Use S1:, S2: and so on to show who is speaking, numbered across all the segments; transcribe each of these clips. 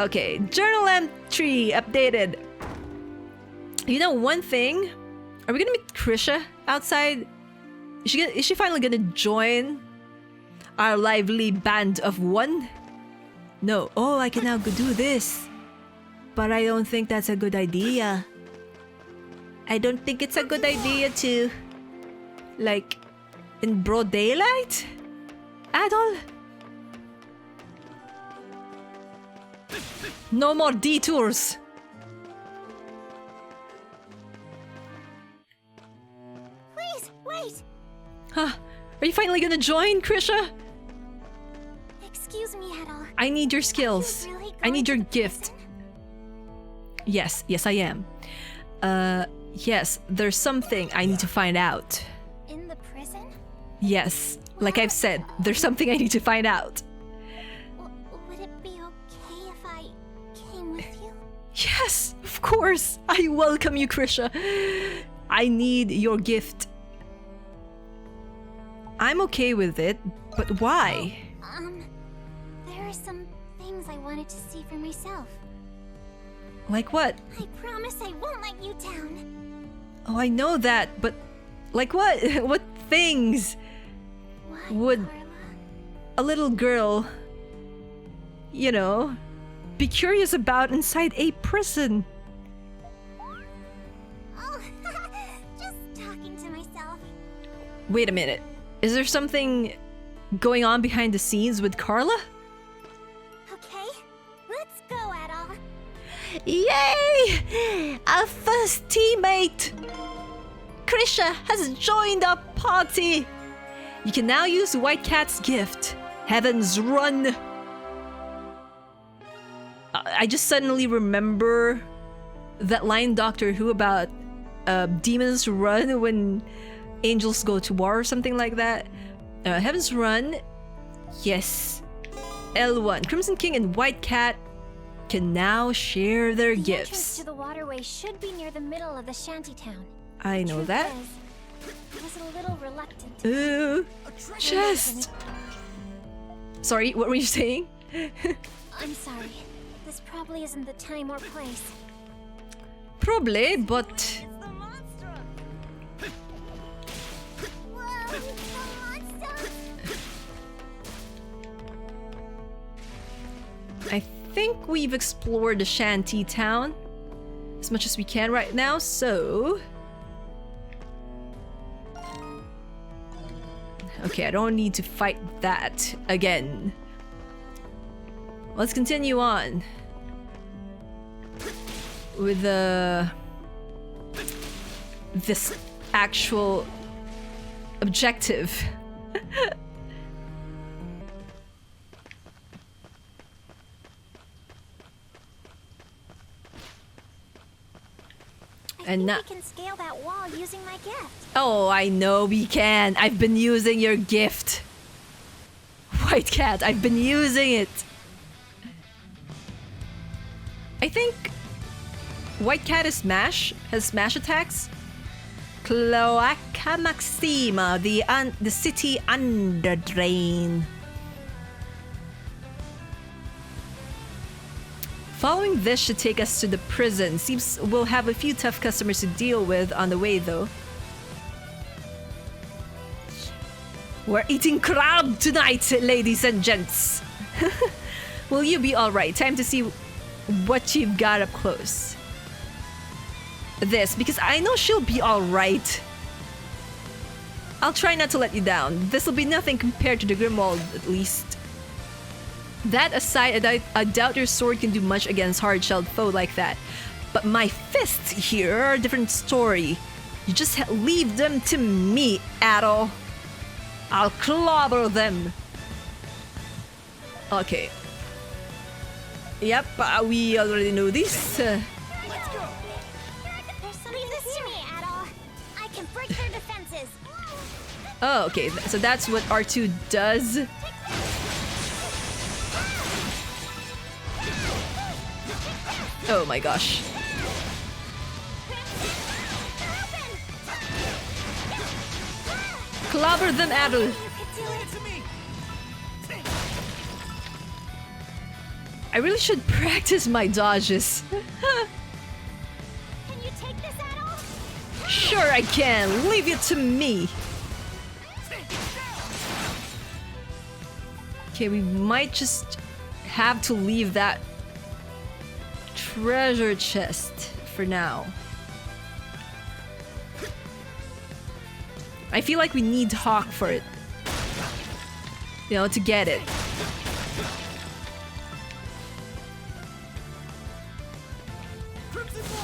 S1: Okay, journal entry updated. You know one thing? Are we gonna meet Krisha outside? Is she finally gonna join our lively band of one? No. Oh, I can now go do this. But I don't think that's a good idea. I don't think it's a good idea to... like... in broad daylight? Adol? No more detours!
S2: Please, wait!
S1: Huh? Are you finally gonna join, Krisha?
S2: Excuse me, Adol.
S1: I need your skills.
S2: Really
S1: I need your
S2: going to
S1: gift.
S2: prison?
S1: Yes, I am. Yes, there's something I need to find out.
S2: In the prison?
S1: Yes, like I've said, there's something I need to find out.
S2: Would it be okay if I came with you?
S1: Yes, of course. I welcome you, Krisha. I need your gift. I'm okay with it, but why?
S2: There are some things I wanted to see for myself.
S1: Like what?
S2: I promise I won't let you down.
S1: Oh, I know that, but like what? What things
S2: What,
S1: would
S2: Carla?
S1: a little girl, you know, be curious about inside a prison?
S2: Oh, just talking to myself.
S1: Wait a minute. Is there something going on behind the scenes with Carla?
S2: Okay, let's go, Adol.
S1: Yay! Our first teammate! Krisha has joined our party! You can now use White Cat's gift, Heaven's Run. I just suddenly remember that line in Doctor Who about demons run when angels go to war or something like that. Heaven's Run, yes. L1, Crimson King and White Cat can now share their
S2: The
S1: gifts.
S2: entrance to the waterway should be near the middle of the shantytown.
S1: I know
S2: Truth
S1: that.
S2: is, I was a little reluctant.
S1: Ooh, chest! Sorry, what were you saying?
S2: I'm sorry. This probably isn't the time or place.
S1: Probably, but
S2: the monstrum! Whoa, the monstrum!
S1: I think we've explored the shanty town as much as we can right now, so... Okay, I don't need to fight that again. Let's continue on with this actual objective. And
S2: I
S1: not.
S2: think we can scale that wall using my gift.
S1: Oh, I know we can. I've been using your gift. White Cat, I've been using it. I think White Cat is has smash attacks. Cloaca Maxima, the city under drain. Following this should take us to the prison. Seems we'll have a few tough customers to deal with on the way, though. We're eating crab tonight, ladies and gents. Will you be alright? Time to see what you've got up close. This, because I know she'll be alright. I'll try not to let you down. This'll be nothing compared to the Grimwald, at least. That aside, I doubt your sword can do much against hard-shelled foe like that. But my fists here are a different story. You just leave them to me, Adol. I'll clobber them. Okay. Yep, we already know this.
S2: Let's go. There's something this to me, Adol. I can break their defenses.
S1: Oh, okay. So that's what R2 does. Oh my gosh. Clobber them, Adol. I really should practice my dodges.
S2: Can you take this, Adol?
S1: Sure I can. Leave it to me. Okay, we might just have to leave that treasure chest for now. I feel like we need Hawk for it. You know, to get it.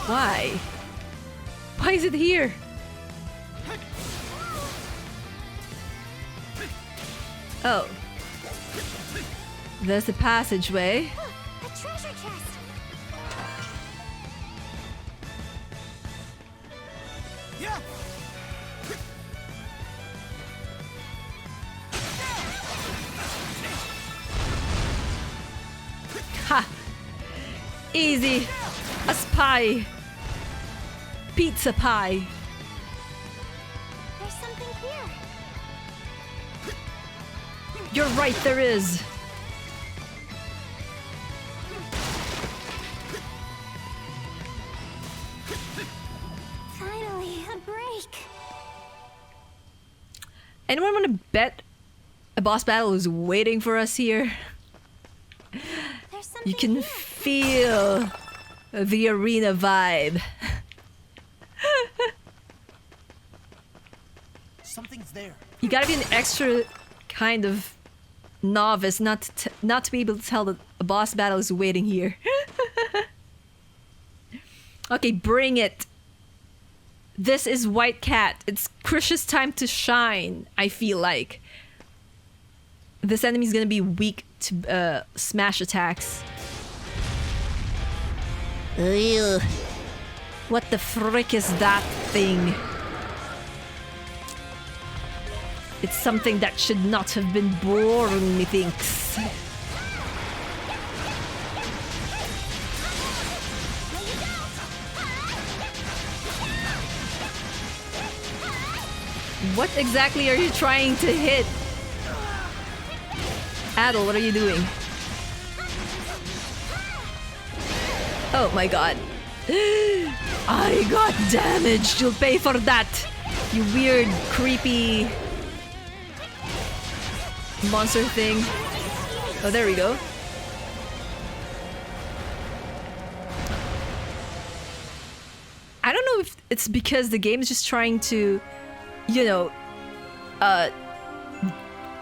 S1: Why? Why is it here? Oh. There's the passageway.
S2: A treasure chest.
S3: Yeah.
S1: Ha! Easy. A spy. Pizza pie.
S2: There's something here.
S1: You're right, there is.
S2: Finally, a break.
S1: Anyone want to bet a boss battle is waiting for us here?
S2: There's something
S1: You can
S2: here.
S1: feel the arena vibe.
S3: Something's there.
S1: You gotta be an extra kind of novice not to be able to tell that a boss battle is waiting here. Okay, bring it. This is White Cat. It's Krish's time to shine, I feel like. This enemy's gonna be weak to smash attacks. Ugh. What the frick is that thing? It's something that should not have been born, methinks. What exactly are you trying to hit? Adol, what are you doing? Oh my god. I got damaged. You'll pay for that. You weird, creepy monster thing. Oh, there we go. I don't know if it's because the game is just trying to, you know,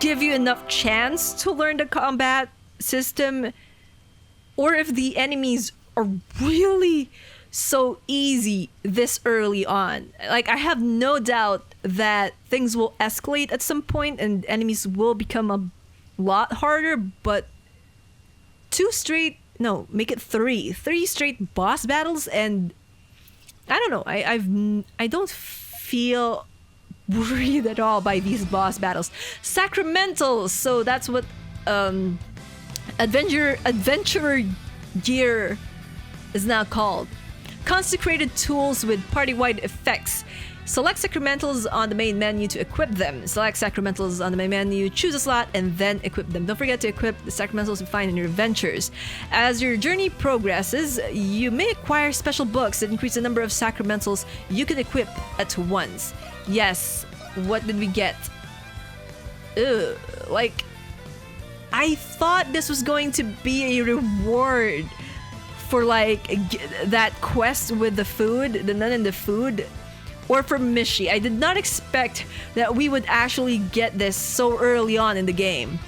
S1: give you enough chance to learn the combat system, or if the enemies are really so easy this early on. Like, I have no doubt that things will escalate at some point and enemies will become a lot harder, but make it three straight boss battles, and I don't know, I don't feel worried at all by these boss battles. Sacramentals, so that's what adventurer gear is now called. Consecrated tools with party-wide effects. Select sacramentals on the main menu to equip them. Select sacramentals on the main menu, choose a slot, and then equip them. Don't forget to equip the sacramentals you find in your adventures. As your journey progresses, you may acquire special books that increase the number of sacramentals you can equip at once. Yes, what did we get? Ugh, like, I thought this was going to be a reward for like that quest with the food, the nun and the food, or for Mishi. I did not expect that we would actually get this so early on in the game.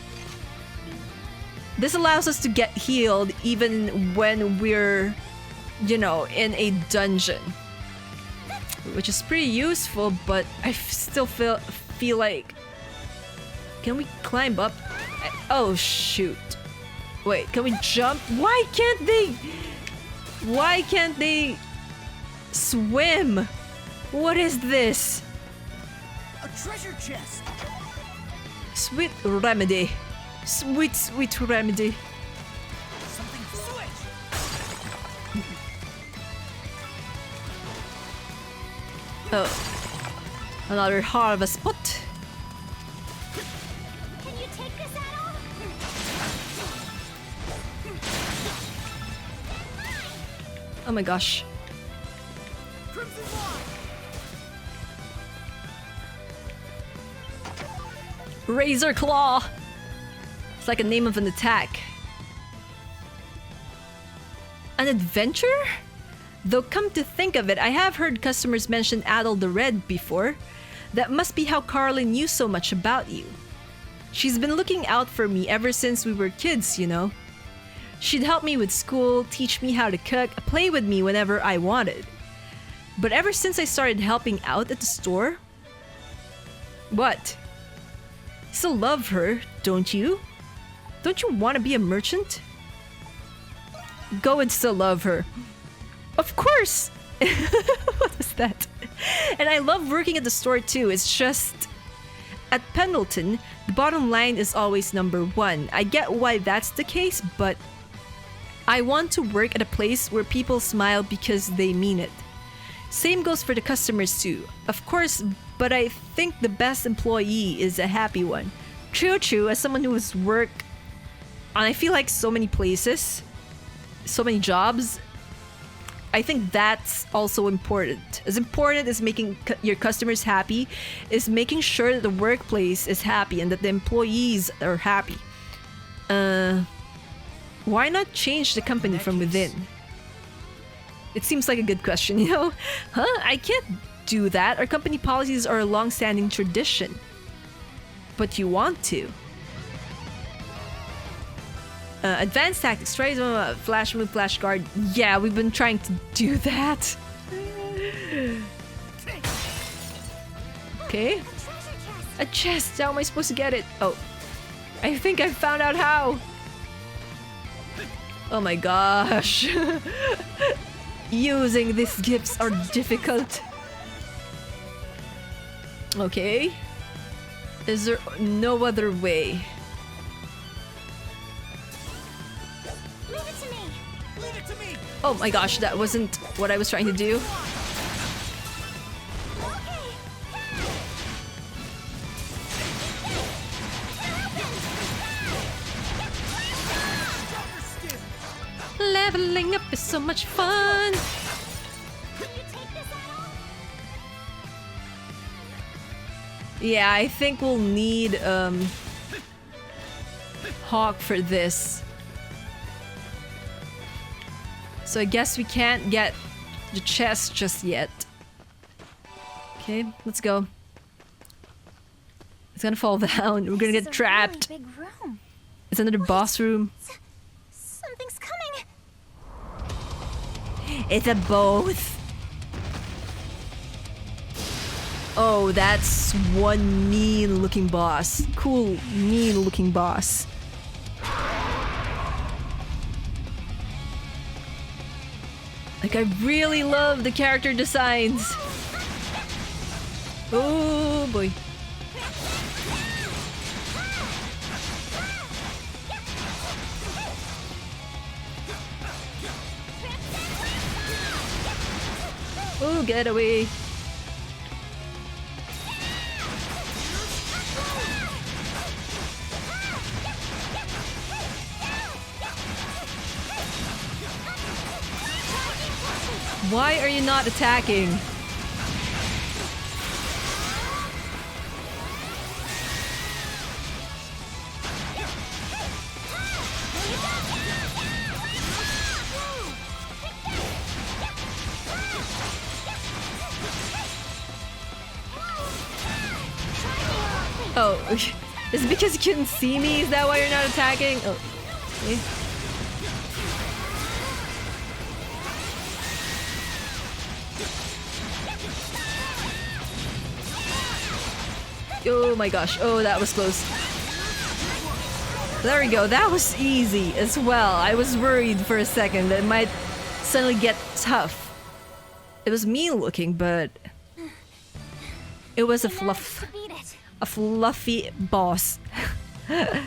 S1: This allows us to get healed even when we're, you know, in a dungeon, which is pretty useful, but I still feel like, can we climb up? Oh shoot. Wait, can we jump? Why can't they swim? What is this?
S3: A treasure chest.
S1: Sweet remedy. Sweet, sweet remedy.
S3: Something switch.
S1: Oh. Another harvest spot.
S2: Can you take this, Adol?
S1: Oh my gosh.
S3: Crimson Line!
S1: Razor Claw! It's like a name of an attack. An adventure? Though come to think of it, I have heard customers mention Adol the Red before. That must be how Carlin knew so much about you. She's been looking out for me ever since we were kids, you know. She'd help me with school, teach me how to cook, play with me whenever I wanted. But ever since I started helping out at the store... What? Still love her, don't you? Don't you want to be a merchant? Go and still love her. Of course! What was that? And I love working at the store too, it's just... At Pendleton, the bottom line is always number one. I get why that's the case, but... I want to work at a place where people smile because they mean it. Same goes for the customers too. Of course, but I think the best employee is a happy one. True, as someone who has worked on I feel like so many places, so many jobs, I think that's also important. As important as making your customers happy is making sure that the workplace is happy and that the employees are happy. Why not change the company from within? It seems like a good question, you know? Huh? I can't do that. Our company policies are a long-standing tradition. But you want to. Advanced tactics, right? Flash move, flash guard. Yeah, we've been trying to do that. Okay. A chest. How am I supposed to get it? Oh. I think I found out how. Oh my gosh. Using these gifts are difficult. Okay. Is there no other way?
S2: Leave it to me.
S3: Leave it to me!
S1: Oh my gosh, that wasn't what I was trying to do.
S2: Okay.
S1: Leveling up is so much fun.
S2: Can you take this, Adol?
S1: Yeah, I think we'll need Hawk for this. So I guess we can't get the chest just yet. Okay, let's go. It's gonna fall down. We're gonna
S2: This
S1: get
S2: is a
S1: trapped.
S2: really big room.
S1: It's another boss room.
S2: Something's coming.
S1: It's a both. Oh, that's one mean looking boss. Cool, mean looking boss. Like, I really love the character designs. Oh boy. Oh, get away. Why are you not attacking? Oh, is it because you couldn't see me? Is that why you're not attacking? Oh, okay. Oh my gosh. Oh, that was close. There we go. That was easy as well. I was worried for a second that it might suddenly get tough. It was mean looking, but it was a
S2: Managed to beat it.
S1: a fluffy boss.
S2: I've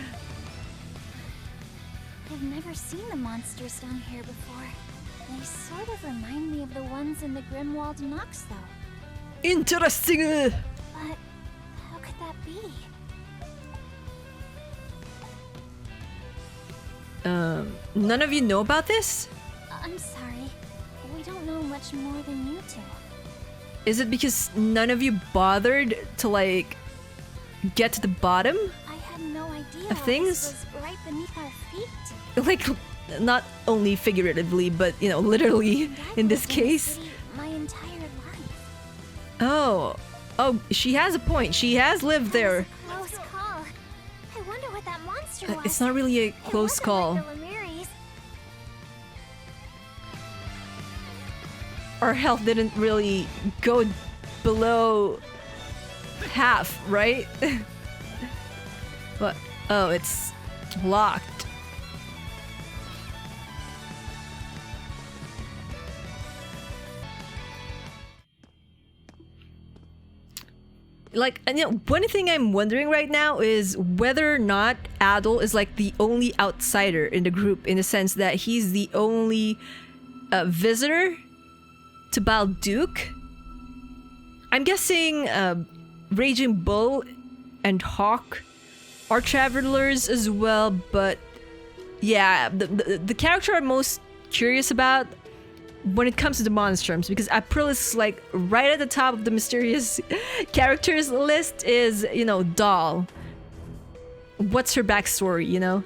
S2: never seen the monsters down here before. They sort of remind me of the ones in the Grimwald Nox, though.
S1: Interesting.
S2: But how could that be?
S1: None of you know about this?
S2: I'm sorry. We We don't know much more than you two.
S1: Is it because none of you bothered to, like, get to the bottom?
S2: I had no idea
S1: Of things?
S2: this was right beneath our feet.
S1: Like, not only figuratively, but, you know, literally
S2: And I've
S1: in this
S2: lived
S1: case.
S2: city my entire life.
S1: Oh. Oh, she has a point. She has lived there.
S2: Close call. I wonder what that monster was.
S1: It's not really a
S2: It
S1: close
S2: wasn't
S1: call.
S2: Like the Lemiris.
S1: Our health didn't really go below half, right? What? Oh, it's locked. Like, and you know, one thing I'm wondering right now is whether or not Adol is like the only outsider in the group, in the sense that he's the only visitor to Balduq. I'm guessing Raging Bull and Hawk are travelers as well, but yeah, the character I'm most curious about when it comes to the Monstrums, because April is like right at the top of the mysterious characters list, is, you know, Doll. What's her backstory, you know?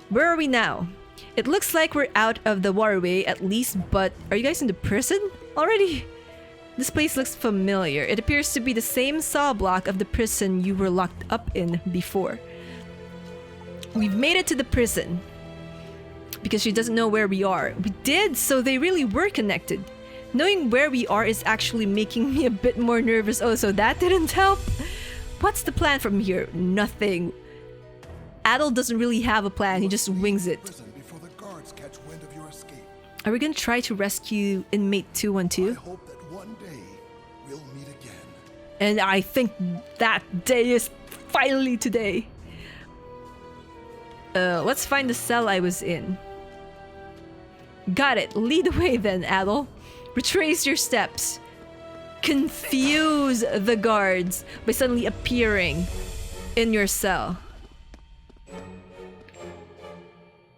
S1: Where are we now? It looks like we're out of the waterway at least, but are you guys in the prison already? This place looks familiar. It appears to be the same cell block of the prison you were locked up in before. We've made it to the prison. Because she doesn't know where we are. We did, so they really were connected. Knowing where we are is actually making me a bit more nervous. Oh, so that didn't help? What's the plan from here? Nothing. Adol doesn't really have a plan, he just wings it.
S4: Before the guards catch wind of your escape.
S1: Are we gonna try to rescue inmate
S4: I
S1: 212?
S4: hope that one day we'll meet again.
S1: And I think that day is finally today. Let's find the cell I was in. Got it. Lead the way then, Adol. Retrace your steps. Confuse the guards by suddenly appearing in your cell.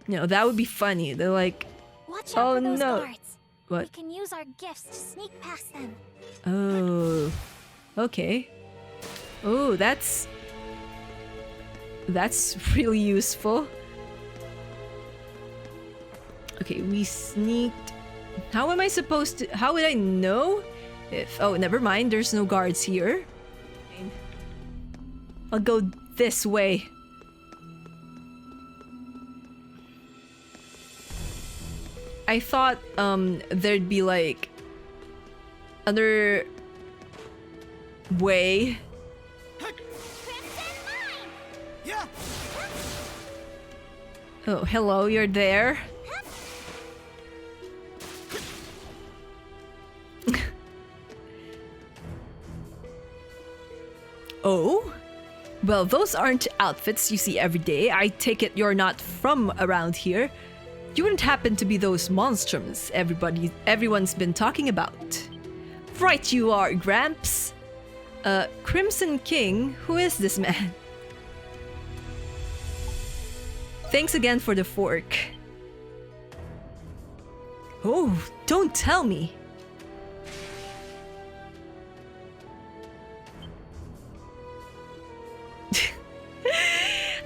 S1: You know, that would be funny. They're like,
S2: Watch out
S1: oh
S2: for those
S1: no.
S2: guards.
S1: What?
S2: We can use our gifts to sneak past them.
S1: Oh. Okay. Oh, that's really useful. Okay, we sneaked. How am I supposed to... How would I know if... Oh, never mind. There's no guards here. I'll go this way. I thought there'd be like another way.
S3: Yeah.
S1: Oh, hello, you're there. Oh? Well, those aren't outfits you see every day. I take it you're not from around here. You wouldn't happen to be those monstrums everyone's been talking about. Right you are, Gramps. Crimson King, who is this man? Thanks again for the fork. Oh, don't tell me.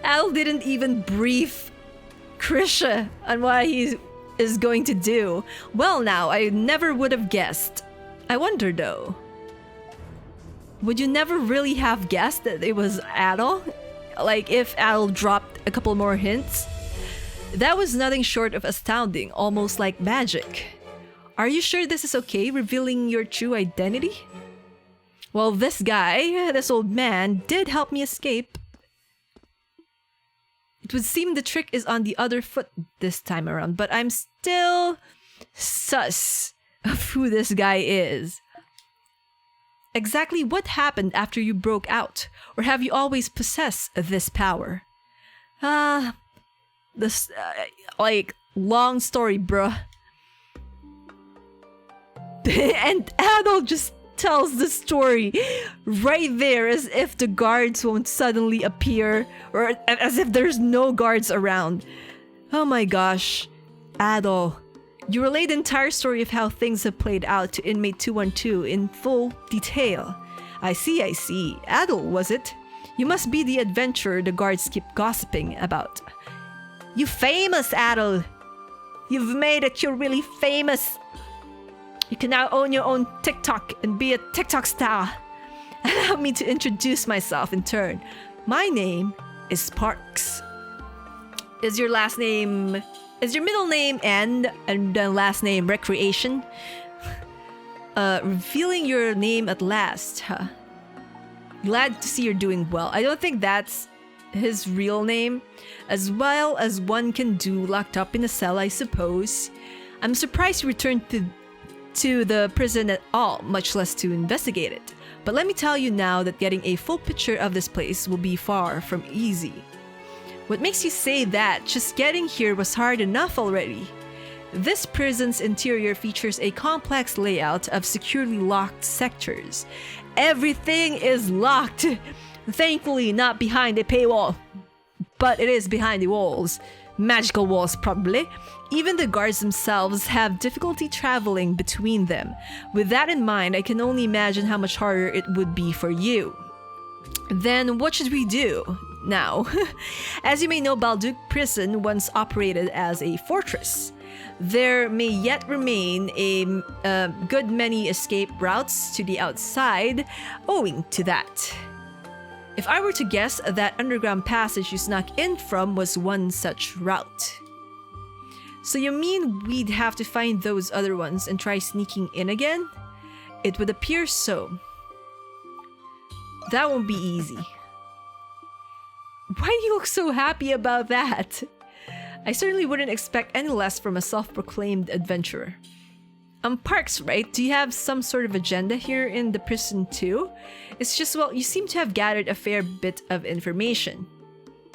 S1: Al didn't even brief Krisha on what he is going to do. Well now, I never would have guessed. I wonder though. Would you never really have guessed that it was Adol? Like if Adol dropped a couple more hints? That was nothing short of astounding, almost like magic. Are you sure this is okay, revealing your true identity? Well, this guy, this old man, did help me escape. It would seem the trick is on the other foot this time around, but I'm still sus of who this guy is. Exactly what happened after you broke out? Or have you always possessed this power? This, like, long story, bruh. And Adol just tells the story right there as if the guards won't suddenly appear or as if there's no guards around. Oh my gosh. Adol, You relay the entire story of how things have played out to inmate 212 in full detail. I see. Adol, was it? You must be the adventurer the guards keep gossiping about. You famous, Adol! You've made it, you're really famous! You can now own your own TikTok and be a TikTok star. Allow me to introduce myself in turn. My name is Parks. Is your middle name and last name Recreation? Revealing your name at last, huh? Glad to see you're doing well. I don't think that's his real name. As well as one can do locked up in a cell, I suppose. I'm surprised you returned to the prison at all, much less to investigate it. But let me tell you now that getting a full picture of this place will be far from easy. What makes you say that? Just getting here was hard enough already. This prison's interior features a complex layout of securely locked sectors. Everything is locked! Thankfully, not behind a paywall. But it is behind the walls. Magical walls, probably. Even the guards themselves have difficulty traveling between them. With that in mind, I can only imagine how much harder it would be for you. Then what should we do now? As you may know, Balduq prison once operated as a fortress. There may yet remain a good many escape routes to the outside owing to that. If I were to guess, that underground passage you snuck in from was one such route. So you mean we'd have to find those other ones and try sneaking in again? It would appear so. That won't be easy. Why do you look so happy about that? I certainly wouldn't expect any less from a self-proclaimed adventurer. Parks, right? Do you have some sort of agenda here in the prison too? It's just, well, you seem to have gathered a fair bit of information.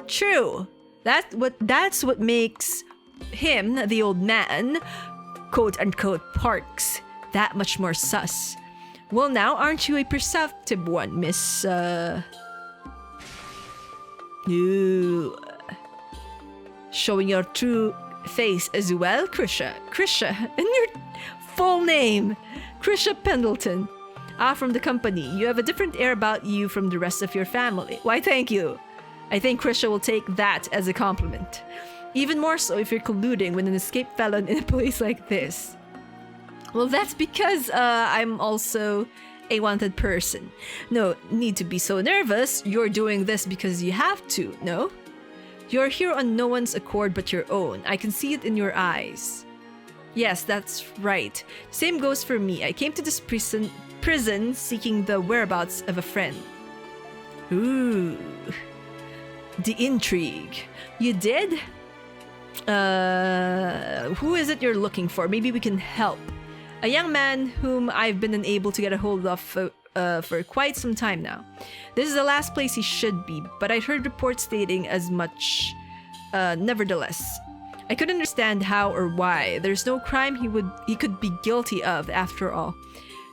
S1: True. That's what makes him, the old man, quote-unquote Parks, that much more sus. Well now, aren't you a perceptive one, Miss, showing your true face as well, Krisha, and your full name, Krisha Pendleton. From the company. You have a different air about you from the rest of your family. Why, thank you. I think Krisha will take that as a compliment. Even more so if you're colluding with an escaped felon in a place like this. Well, that's because I'm also a wanted person. No need to be so nervous. You're doing this because you have to, no? You're here on no one's accord but your own. I can see it in your eyes. Yes, that's right. Same goes for me. I came to this prison seeking the whereabouts of a friend. Ooh. The intrigue. You did? Who is it you're looking for? Maybe we can help. A young man whom I've been unable to get a hold of for quite some time now. This is the last place he should be, but I heard reports stating as much. Nevertheless, I couldn't understand how or why. There's no crime he could be guilty of after all.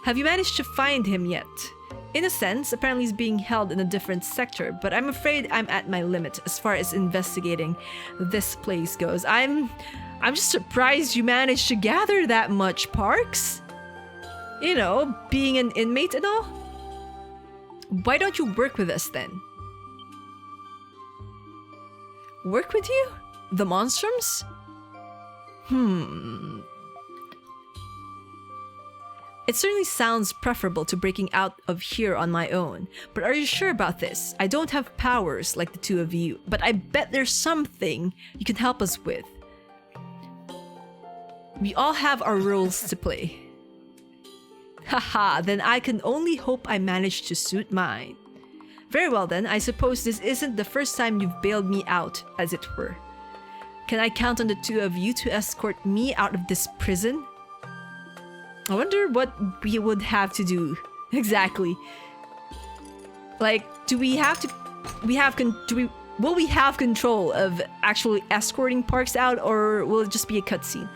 S1: Have you managed to find him yet? In a sense, apparently he's being held in a different sector, but I'm afraid I'm at my limit as far as investigating this place goes. I'm just surprised you managed to gather that much, Parks. You know, being an inmate and all. Why don't you work with us then? Work with you? The Monstrums? It certainly sounds preferable to breaking out of here on my own. But are you sure about this? I don't have powers like the two of you, but I bet there's something you can help us with. We all have our roles to play. Haha, then I can only hope I manage to suit mine. Very well then, I suppose this isn't the first time you've bailed me out, as it were. Can I count on the two of you to escort me out of this prison? I wonder what we would have to do exactly. Like, will we have control of actually escorting Parks out, or will it just be a cutscene?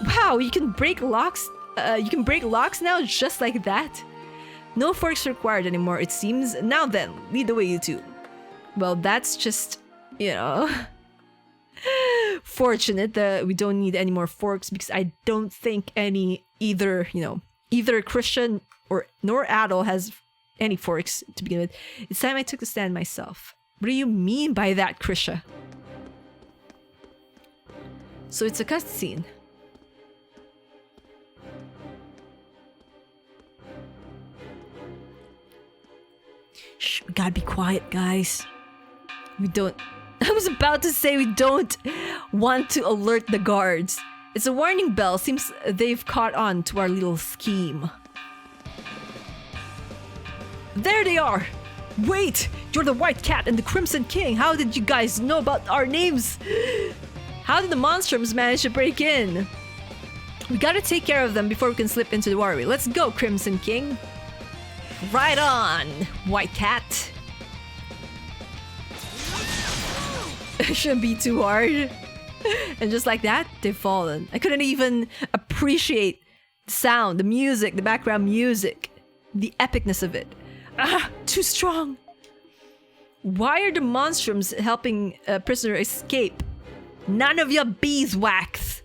S1: Wow, you can break locks. You can break locks now just like that. No forks required anymore, it seems. Now then, lead the way, you two. Well, that's just, you know. fortunate that we don't need any more forks, because I don't think either Christian nor Adol has any forks to begin with. It's time I took a stand myself. What do you mean by that, Krisha? So it's a cutscene. Shh, we gotta be quiet, guys. I was about to say we don't want to alert the guards. It's a warning bell. Seems they've caught on to our little scheme. There they are! Wait! You're the White Cat and the Crimson King! How did you guys know about our names? How did the Monstrums manage to break in? We gotta take care of them before we can slip into the waterway. Let's go, Crimson King! Right on, White Cat! It shouldn't be too hard. And just like that, they've fallen. I couldn't even appreciate the sound, the music, the background music, the epicness of it. Ah, too strong. Why are the Monstrums helping a prisoner escape? None of your beeswax.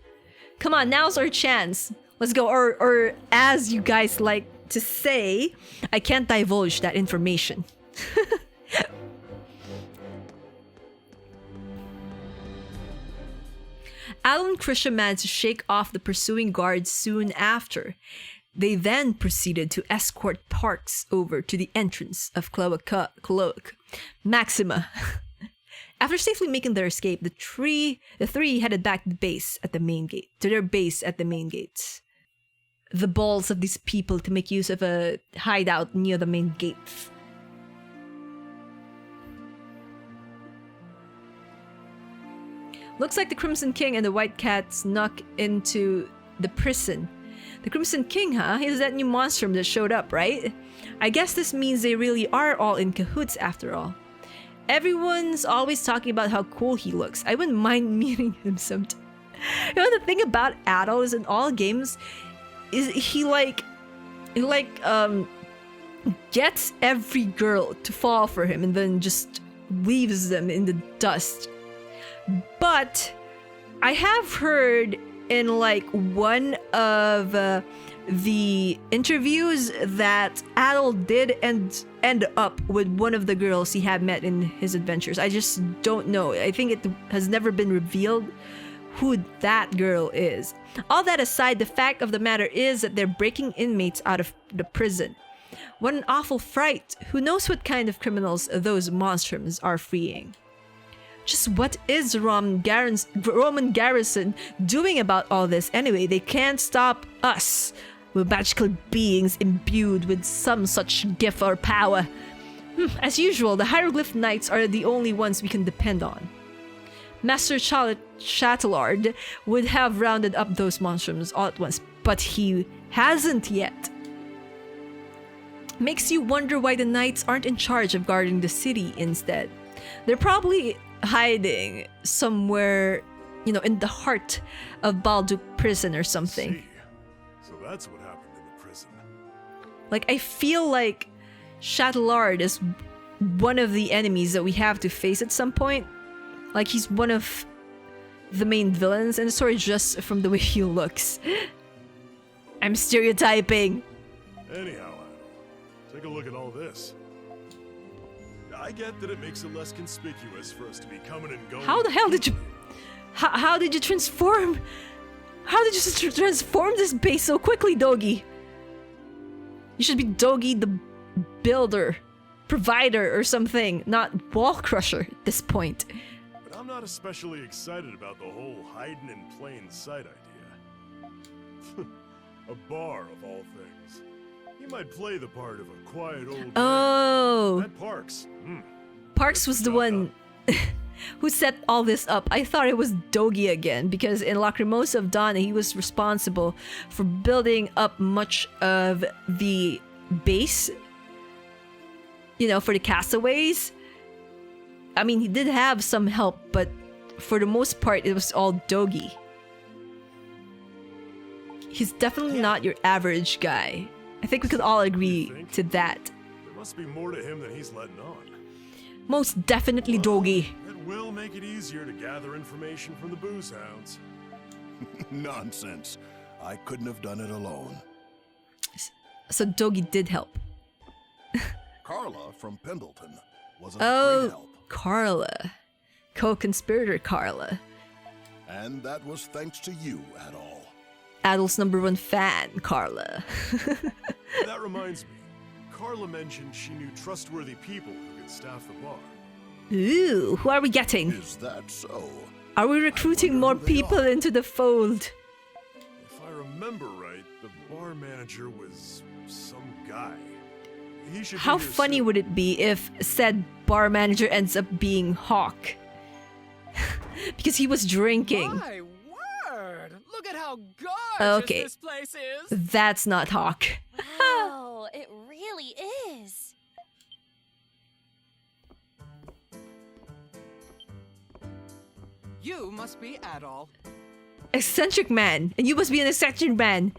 S1: Come on, now's our chance. Let's go. Or as you guys like to say, I can't divulge that information. Adol and Krisha managed to shake off the pursuing guards soon after. They then proceeded to escort Parks over to the entrance of Cloaca Maxima. After safely making their escape, the three headed back to their base at the main gate. The balls of these people to make use of a hideout near the main gates. Looks like the Crimson King and the White Cat snuck into the prison. The Crimson King, huh? He's that new monstrum that showed up, right? I guess this means they really are all in cahoots after all. Everyone's always talking about how cool he looks. I wouldn't mind meeting him sometime. You know, the thing about Adol is in all games, is he gets every girl to fall for him and then just leaves them in the dust. But I have heard in like one of the interviews that Adol did end up with one of the girls he had met in his adventures. I just don't know. I think it has never been revealed who that girl is. All that aside, the fact of the matter is that they're breaking inmates out of the prison. What an awful fright. Who knows what kind of criminals those monstrums are freeing? Just what is Roman Garrison doing about all this anyway? They can't stop us. We're magical beings imbued with some such gift or power. As usual, the Hieroglyph Knights are the only ones we can depend on. Master Chatelard would have rounded up those monstrums all at once, but he hasn't yet. Makes you wonder why the knights aren't in charge of guarding the city instead. They're probably hiding somewhere, in the heart of Balduq prison or something.
S3: So that's what happened in the prison.
S1: Like, I feel like Chatelard is one of the enemies that we have to face at some point. Like, he's one of the main villains in the story just from the way he looks. I'm stereotyping.
S3: Anyhow, Adol, take a look at all this. I get that it makes it less conspicuous for us to be coming and going.
S1: How the hell did you... How did you transform... How did you transform this base so quickly, Dogi? You should be Dogi the Builder, Provider or something, not Wall Crusher at this point.
S3: But I'm not especially excited about the whole hiding in plain sight idea. A bar of all things. He might play the part of a quiet old man.
S1: Oh.
S3: That Parks.
S1: Parks was the one who set all this up. I thought it was Dogi again, because in Lacrimosa of Dawn, he was responsible for building up much of the base, for the castaways. I mean, he did have some help, but for the most part, it was all Dogi. He's definitely not your average guy. I think we could all agree to that.
S3: There must be more to him than he's letting on.
S1: Most definitely Dogi.
S3: That We'll make it easier to gather information from the booze hounds.
S4: Nonsense. I couldn't have done it alone.
S1: So Dogi did help.
S4: Carla from Pendleton was a
S1: Oh,
S4: great help.
S1: Carla. Co-conspirator Carla.
S4: And that was thanks to you, Adol.
S1: Adol's #1 fan, Carla.
S3: That reminds me. Carla mentioned she knew trustworthy people who could staff the bar.
S1: Ooh, who are we getting?
S4: Is that so?
S1: Are we recruiting more
S4: who they
S1: people
S4: are.
S1: into the fold?
S3: If I remember right, the bar manager was some guy. He should be
S1: How
S3: here
S1: funny
S3: soon.
S1: would it be if said bar manager ends up being Hawk? Because he was drinking.
S5: My word! Look at how gorgeous
S1: Okay.
S5: this place is!
S1: That's not Hawk.
S2: Wow, it really is.
S5: You must be Adol.
S1: Eccentric man. And you must be an eccentric man.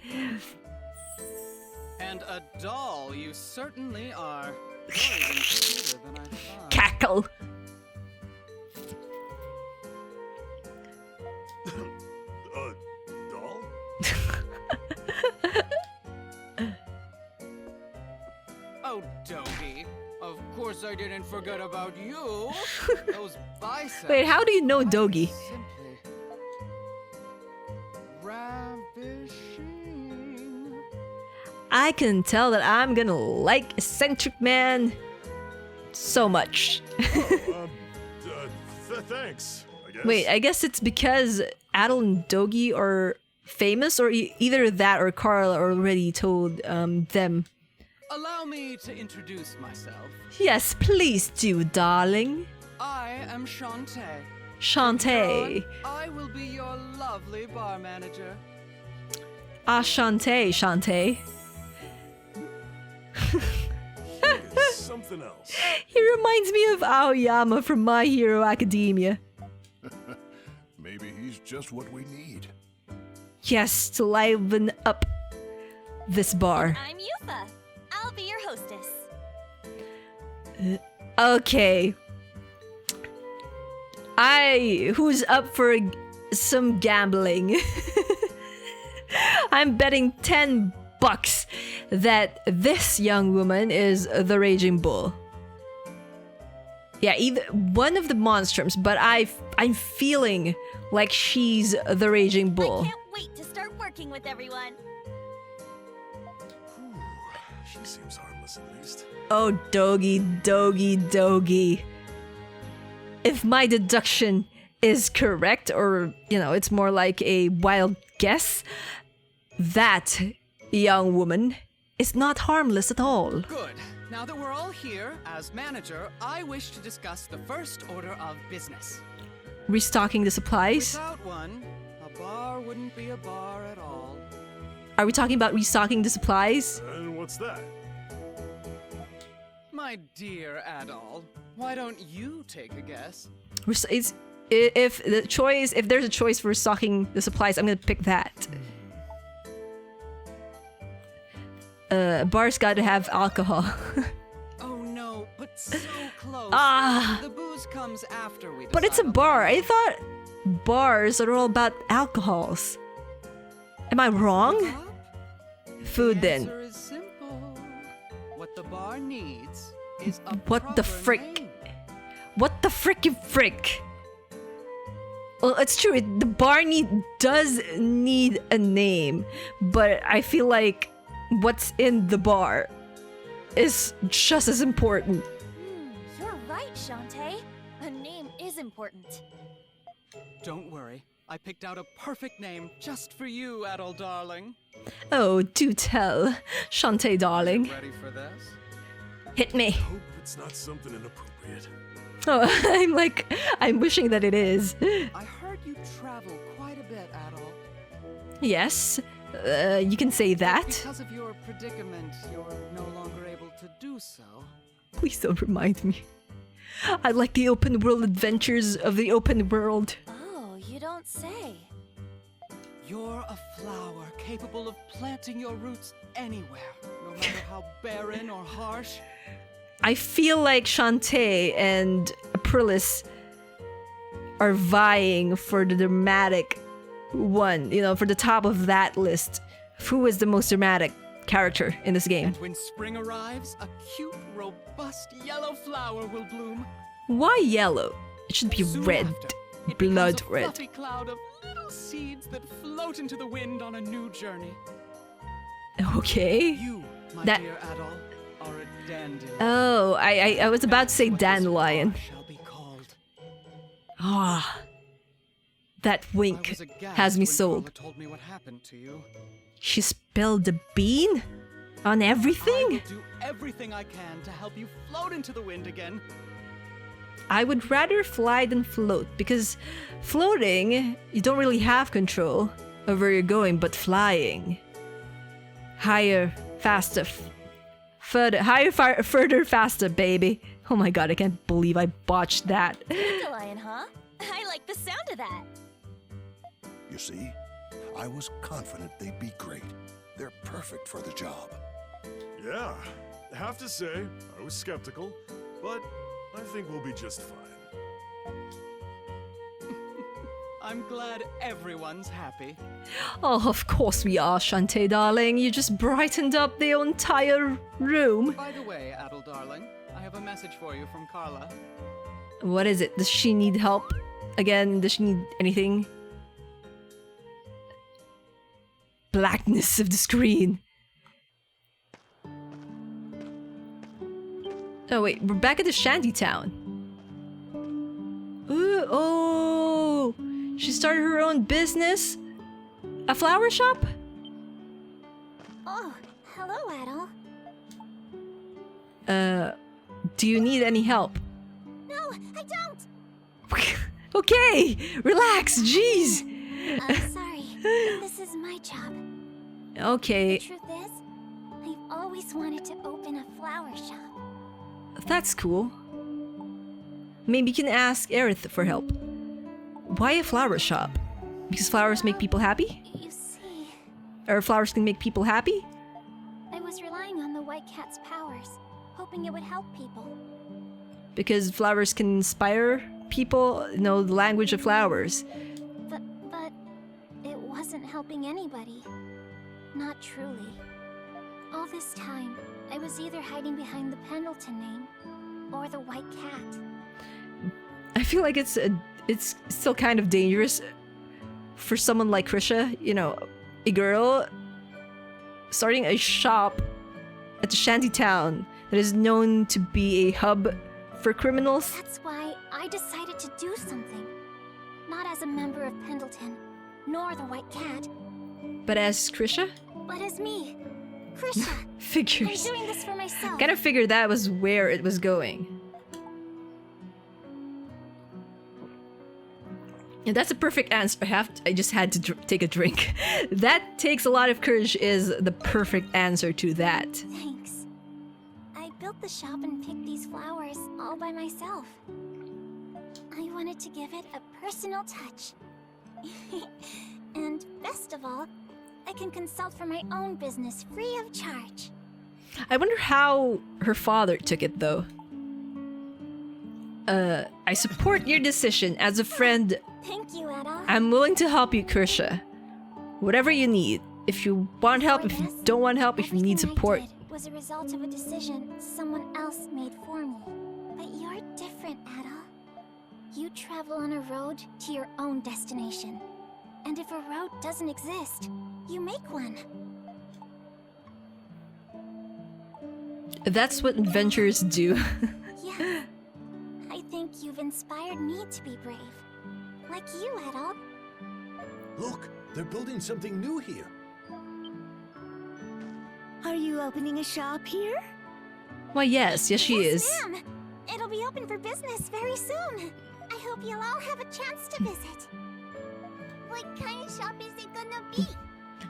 S5: And a doll you certainly are. You're even cuter than I thought.
S1: Cackle.
S3: Doll?
S5: Oh, Dogi. Of course I didn't forget about you. Those biceps.
S1: Wait, how do you know
S5: are
S1: Dogi?
S5: Simply ravishing.
S1: I can tell that I'm gonna like eccentric man so much.
S3: Thanks, I guess.
S1: Wait, I guess it's because Adol and Dogi are famous, or either that or Carla already told them.
S5: Allow me to introduce myself.
S1: Yes, please do, darling.
S5: I am Shantae.
S1: Shantae.
S5: I will be your lovely bar manager.
S1: Ah, Shantae, Shantae.
S3: It's something else.
S1: He reminds me of Aoyama from My Hero Academia.
S4: Maybe he's just what we need.
S1: Yes, to liven up this bar.
S2: I'm Yufa. I'll be your hostess.
S1: Okay. Who's up for some gambling? I'm betting $10 that this young woman is the Raging Bull. Yeah, either one of the monstrums, but I'm feeling like she's the Raging Bull.
S2: I can't wait to start working with everyone.
S3: She seems harmless at least.
S1: Oh, Dogi, Dogi, Dogi. If my deduction is correct, or, it's more like a wild guess, that young woman is not harmless at all.
S5: Good. Now that we're all here, as manager, I wish to discuss the first order of business.
S1: Restocking the supplies?
S5: Without one, a bar wouldn't be a bar at all.
S1: Are we talking about restocking the supplies?
S3: And what's that?
S5: My dear Adol, why don't you take a guess?
S1: If there's a choice for restocking the supplies, I'm gonna pick that. Bar's gotta have alcohol.
S5: Oh no, but so close.
S1: Ah.
S5: The booze comes after we
S1: But it's a
S5: decide on
S1: bar.
S5: the
S1: I thought bars are all about alcohols. Am I wrong?
S5: menu.
S1: Food
S5: The
S1: then.
S5: answer is simple. What the bar needs is a
S1: What the
S5: proper
S1: frick?
S5: name.
S1: What the fricky frick? Well, it's true. The bar does need a name, but I feel like what's in the bar is just as important.
S2: You're right, Shantae. A name is important.
S5: Don't worry. I picked out a perfect name just for you, Adol darling.
S1: Oh, do tell, Shantae darling.
S5: Ready for this?
S1: Hit me.
S3: Hope it's not something inappropriate.
S1: Oh, I'm wishing that it is.
S5: I heard you travel quite a bit, Adol.
S1: Yes, you can say that.
S5: Because of your predicament, you're no longer able to do so.
S1: Please don't remind me. I like the open world adventures of the open world.
S2: Oh, you don't say.
S5: You're a flower capable of planting your roots anywhere, no matter how barren or harsh.
S1: I feel like Shantae and Aprilis are vying for the dramatic one, you know, for the top of that list. Who is the most dramatic character in this game?
S5: And when spring arrives, a cute, robust yellow flower will bloom.
S1: Why yellow? It should be
S5: Soon
S1: red.
S5: after, it
S1: Blood
S5: becomes a
S1: red.
S5: fluffy cloud of little seeds that float into the wind on a new journey.
S1: Okay.
S5: You, my
S1: That-
S5: dear Adol, are a dandelion.
S1: Oh, I was about to say
S5: What this
S1: dandelion.
S5: flower shall be called.
S1: Ah. That
S5: I
S1: wink
S5: was aghast
S1: has me
S5: when
S1: sold.
S5: Carla told me what happened to you.
S1: She spilled the bean on
S5: I
S1: everything?
S5: will do everything I can to help you float into the wind again.
S1: I would rather fly than float, because floating, you don't really have control of where you're going, but flying. Higher, faster, further, further, faster, baby. Oh my god, I can't believe I botched that.
S2: Dandelion, huh? I like the sound of that.
S4: You see, I was confident they'd be great. They're perfect for the job.
S3: Yeah, have to say, I was skeptical, but I think we'll be just fine.
S5: I'm glad everyone's happy.
S1: Oh, of course we are, Shantae, darling. You just brightened up the entire room.
S5: By the way, Adol darling, I have a message for you from Carla.
S1: What is it? Does she need help? Again, does she need anything? Blackness of the screen. Oh wait, we're back at the shantytown. Ooh, oh, she started her own business? A flower shop?
S2: Oh, hello, Adol.
S1: Do you need any help?
S2: No, I don't.
S1: Okay, relax, jeez.
S2: I'm sorry. This is my job.
S1: Okay,
S2: The truth is, I've always wanted to open a flower shop.
S1: that's cool. Maybe you can ask Aerith for help. Why a flower shop? Because flowers make people happy?
S2: You see,
S1: Or flowers can make people happy?
S2: I was relying on the White Cat's powers, hoping it would help people.
S1: Because flowers can inspire people, know the language of flowers.
S2: But it wasn't helping anybody. Not truly. All this time, I was either hiding behind the Pendleton name or the White Cat.
S1: I feel like it's still kind of dangerous for someone like Krisha, you know, a girl starting a shop at the shantytown that is known to be a hub for criminals.
S2: That's why I decided to do something. Not as a member of Pendleton, nor the White Cat,
S1: But as Krisha?
S2: but as me, Krisha. I'm
S1: Figures.
S2: doing this for myself.
S1: Kind of figured that was where it was going. And that's a perfect answer. I just had to take a drink. That takes a lot of courage is the perfect answer to that.
S2: Thanks. I built the shop and picked these flowers all by myself. I wanted to give it a personal touch. And best of all, I can consult for my own business free of charge.
S1: I wonder how her father took it though. I support your decision. As a friend,
S2: Thank you, Adol.
S1: I'm willing to help you, Krisha. Whatever you need. If you want help, if you don't want help, if you need
S2: Everything
S1: support.
S2: I did was a result of a decision someone else made for me. But you're different, Adol. You travel on a road to your own destination. And if a road doesn't exist, you make one.
S1: That's what adventurers do.
S2: Yeah. I think you've inspired me to be brave. Like you, Adol.
S6: Look, they're building something new here.
S7: Are you opening a shop here?
S1: Why, yes, she is.
S2: Ma'am. It'll be open for business very soon. I hope you'll all have a chance to visit. What kind of shop is it gonna be?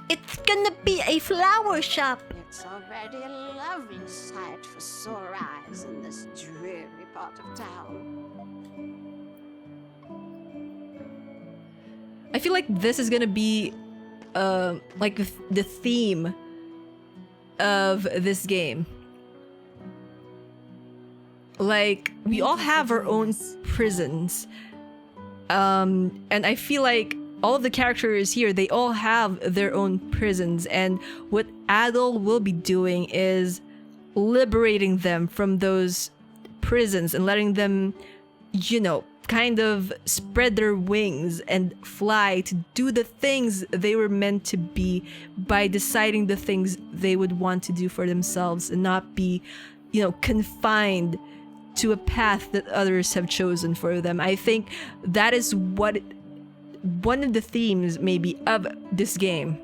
S1: It's gonna be a flower shop.
S7: It's already a lovely sight for sore eyes in this dreary part of town.
S1: I feel like this is gonna be, like the theme of this game. Like, we all have our own prisons. And I feel like all of the characters here, they all have their own prisons, and what Adol will be doing is liberating them from those prisons and letting them, you know, kind of spread their wings and fly to do the things they were meant to be by deciding the things they would want to do for themselves and not be, you know, confined to a path that others have chosen for them. I think that is what one of the themes maybe of this game.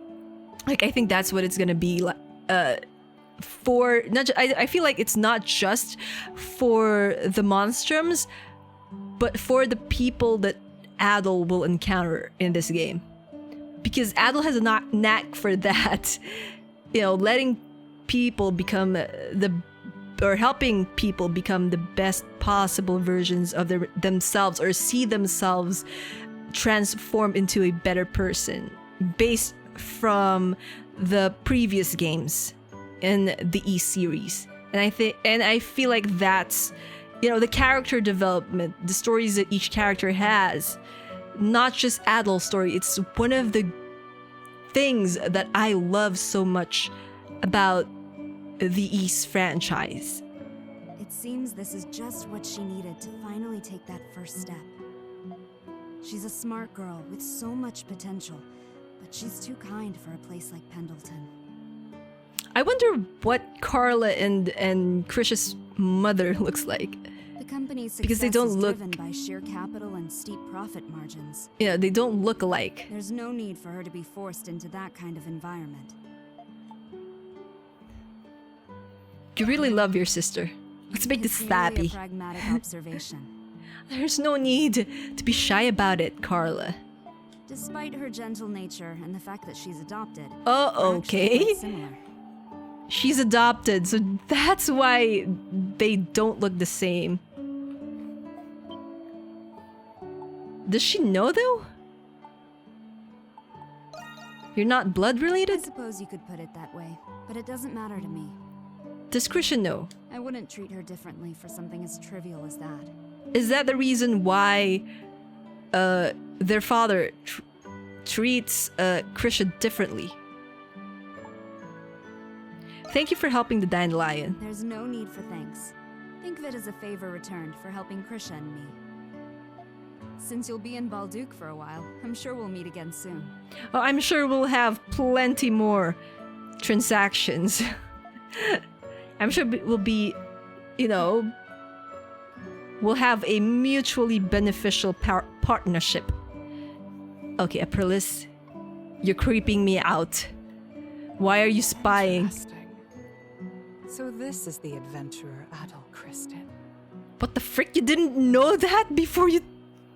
S1: Like, I think that's what it's gonna be like for not I feel like it's not just for the monstrums, but for the people that Adol will encounter in this game. Because Adol has a knack for that. You know, letting people become or helping people become the best possible versions of themselves, or see themselves transform into a better person based from the previous games in the E series. And I feel like that's, you know, the character development, the stories that each character has, not just Adol's story. It's one of the things that I love so much about the East franchise.
S8: It seems this is just what she needed to finally take that first step. She's a smart girl with so much potential, but she's too kind for a place like Pendleton.
S1: I wonder what Carla and Krish's mother looks like.
S8: The company's success
S1: Because they don't
S8: is
S1: look,
S8: driven by sheer capital and steep profit margins.
S1: yeah, they don't look alike.
S8: There's no need for her to be forced into that kind of environment.
S1: You really love your sister. Let's make this
S8: It's merely
S1: snappy.
S8: a pragmatic observation.
S1: There's no need to be shy about it, Carla.
S8: Despite her gentle nature and the fact that she's adopted,
S1: Oh,
S8: they're actually
S1: okay.
S8: quite similar.
S1: She's adopted, so that's why they don't look the same. Does she know, though? You're not blood
S8: I
S1: related?
S8: suppose you could put it that way, but it doesn't matter to me.
S1: Does Krisha know?
S8: I wouldn't treat her differently for something as trivial as that.
S1: Is that the reason why their father treats Krisha differently? Thank you for helping the dandelion.
S8: There's no need for thanks. Think of it as a favor returned for helping Krisha and me. Since you'll be in Balduq for a while, I'm sure we'll meet again soon.
S1: Oh, I'm sure we'll have plenty more transactions. I'm sure we'll be, you know, we'll have a mutually beneficial partnership. Okay, Aprilis, you're creeping me out. Why are you spying?
S9: Interesting. So this is the adventurer Adol Kristen.
S1: What the frick? You didn't know that before you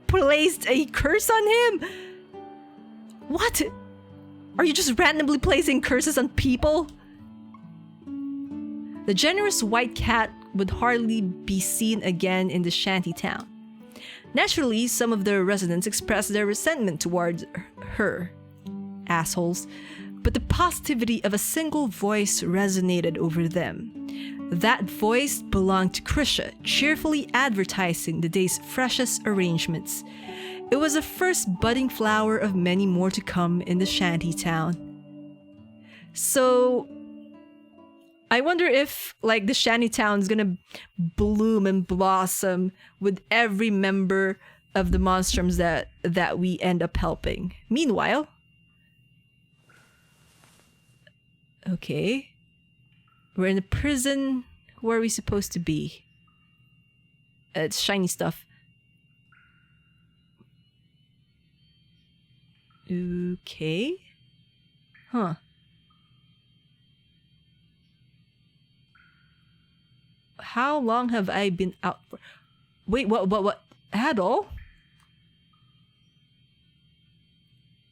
S1: placed a curse on him? What? Are you just randomly placing curses on people? The generous white cat would hardly be seen again in the shanty town. Naturally, some of the residents expressed their resentment towards her. Assholes. But the positivity of a single voice resonated over them. That voice belonged to Krisha, cheerfully advertising the day's freshest arrangements. It was the first budding flower of many more to come in the shanty town. So, I wonder if, like, the shanty town's gonna bloom and blossom with every member of the monstrums that we end up helping. Meanwhile, okay, we're in a prison. Where are we supposed to be? It's shiny stuff. Okay. Huh. How long have I been out for? Wait, what? Adol?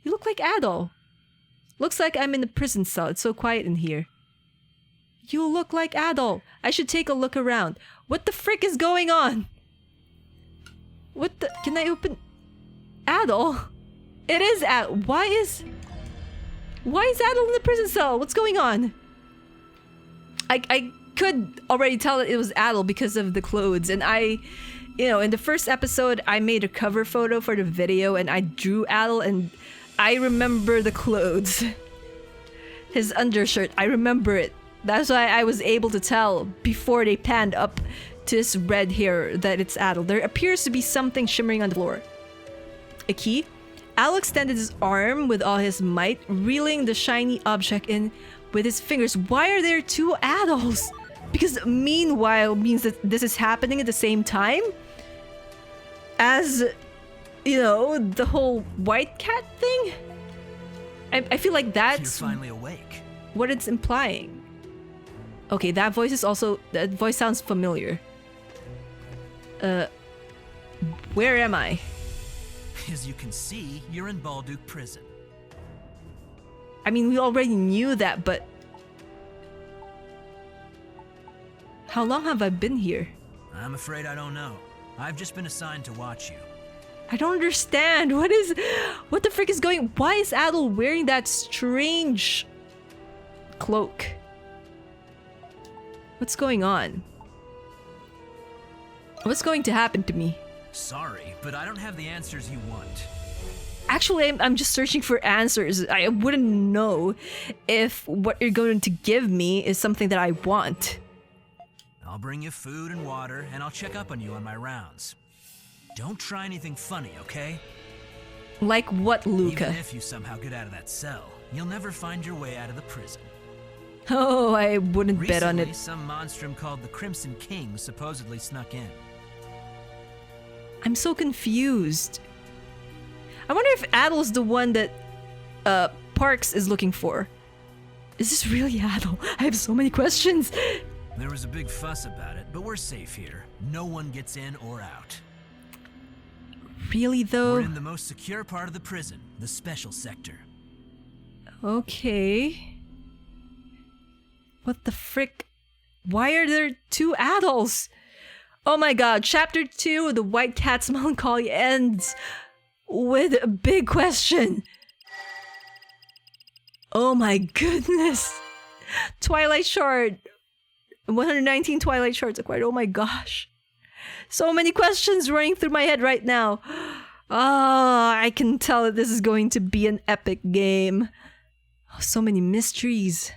S1: You look like Adol. Looks like I'm in a prison cell. It's so quiet in here. You look like Adol. I should take a look around. What the frick is going on? What the? Can I open? Adol? It is Adol. Why is Adol in the prison cell? What's going on? I could already tell that it was Adol because of the clothes, and I you know, in the first episode, I made a cover photo for the video and I drew Adol, and I remember the clothes. His undershirt, I remember it. That's why I was able to tell before they panned up to his red hair that it's Adol. There appears to be something shimmering on the floor. A key? Adol extended his arm with all his might, reeling the shiny object in with his fingers. Why are there two Adols? Because meanwhile means that this is happening at the same time as, you know, the whole white cat thing? I feel like that's...
S10: You're finally awake.
S1: What it's implying. Okay, that voice sounds familiar. Where am I?
S10: As you can see, you're in Balduq prison.
S1: I mean, we already knew that, but... How long have I been here?
S10: I'm afraid I don't know. I've just been assigned to watch you.
S1: I don't understand. What the frick is going... Why is Adol wearing that strange cloak? What's going on? What's going to happen to me?
S10: Sorry, but I don't have the answers you want.
S1: Actually, I'm just searching for answers. I wouldn't know if what you're going to give me is something that I want.
S10: I'll bring you food and water, and I'll check up on you on my rounds. Don't try anything funny, okay?
S1: Like what, Luca?
S10: Even if you somehow get out of that cell, you'll never find your way out of the prison.
S1: Oh, I wouldn't bet on it.
S10: Recently, some monstrum called the Crimson King supposedly snuck in.
S1: I'm so confused. I wonder if Adol's the one that Parks is looking for. Is this really Adol? I have so many questions.
S10: There was a big fuss about it, but we're safe here. No one gets in or out.
S1: Really though?
S10: We're in the most secure part of the prison, the special sector.
S1: Okay. What the frick? Why are there two Adols? Oh my god, chapter 2, The White Cat's Melancholy ends with a big question. Oh my goodness. Twilight Shard. 119 Twilight Shards acquired. Oh my gosh. So many questions running through my head right now. Ah, I can tell that this is going to be an epic game. Oh, so many mysteries.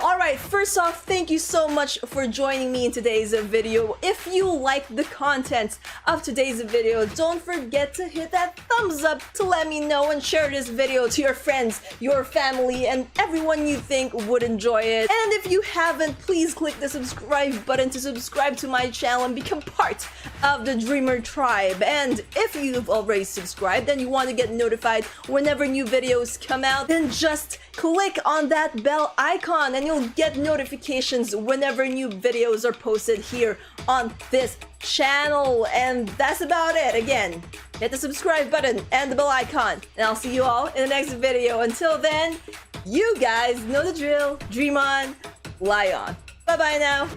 S1: Alright, first off, thank you so much for joining me in today's video. If you like the content of today's video, don't forget to hit that thumbs up to let me know and share this video to your friends, your family, and everyone you think would enjoy it. And if you haven't, please click the subscribe button to subscribe to my channel and become part of the Dreamer Tribe. And if you've already subscribed and you want to get notified whenever new videos come out, then just click on that bell icon and you'll get notifications whenever new videos are posted here on this channel. And that's about it. Again, hit the subscribe button and the bell icon, and I'll see you all in the next video. Until then, you guys know the drill. Dream on, lie on. Bye bye now.